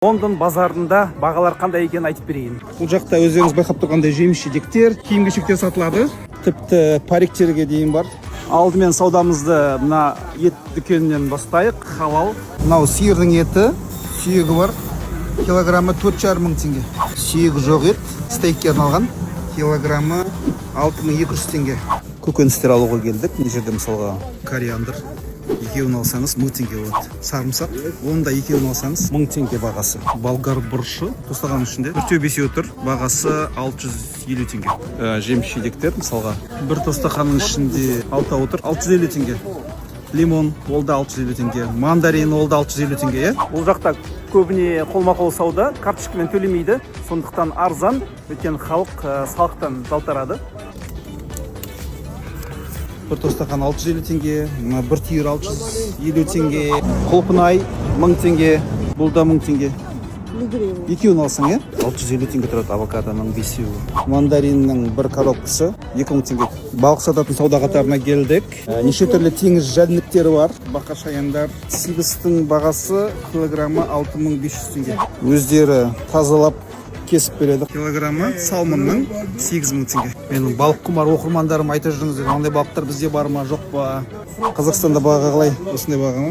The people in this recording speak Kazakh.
Лондон базарында бағалар қандай екенін айтып берейін. Бұл жақта өздеріңіз байқап тұрғандай жеміс-жидектер, киім-кешектер сатылады. Тіпті париктерге дейін бар. Алдымен саудамызды мына ет дүкенінен бастайық. Халал. Мынау сиырдың еті, сүйегі бар. Килограммы 4,5 мың теңге. Сүйегі жоқ ет, стейкке арналған. Килограммы 6200 теңге. Көкөністер алуға келдік. Мына жерде мысалға кориандр. Екеуін алсаңыз 1000 теңге болады. Сарымсақ, оны да екеуін алсаңыз 1000 теңге бағасы. Болгар бұрышы тостаған ішінде 4-5 тұр, бағасы 650 теңге. Жеміс-жидектер мысалға бір тостақанның ішінде 6 отыр, 650 теңге. Лимон, ол да 650 теңге. Мандарин, ол да 650 теңге. Бұл жақта көбіне қолма-қол сауда, карточкамен төлемейді. Сондықтан арзан, өйткені халық салықтан жалтарады. Бір тостақан 650 теңге, бір түйір 650 теңге, құлпынай 1000 теңге, бұл да 1000 теңге. Екеуін алсаң, 650 теңге тұрады авокадоның бесеуі. Мандариннің бір коробкасы 2000 теңге. Балық сататын сауда қатарына келдік. Неше түрлі теңіз жәндіктері бар. Бақашаяндар. Сибістің бағасы килограммы 6500 теңге. Өздері тазалап кесіп береді. Килограммы салмонның 8000 теңге. Менің балық құмар оқырмандарым айта жүріңіздер, қандай балықтар бізде бар ма, жоқ па? Қазақстанда баға қалай? Осындай баға ма?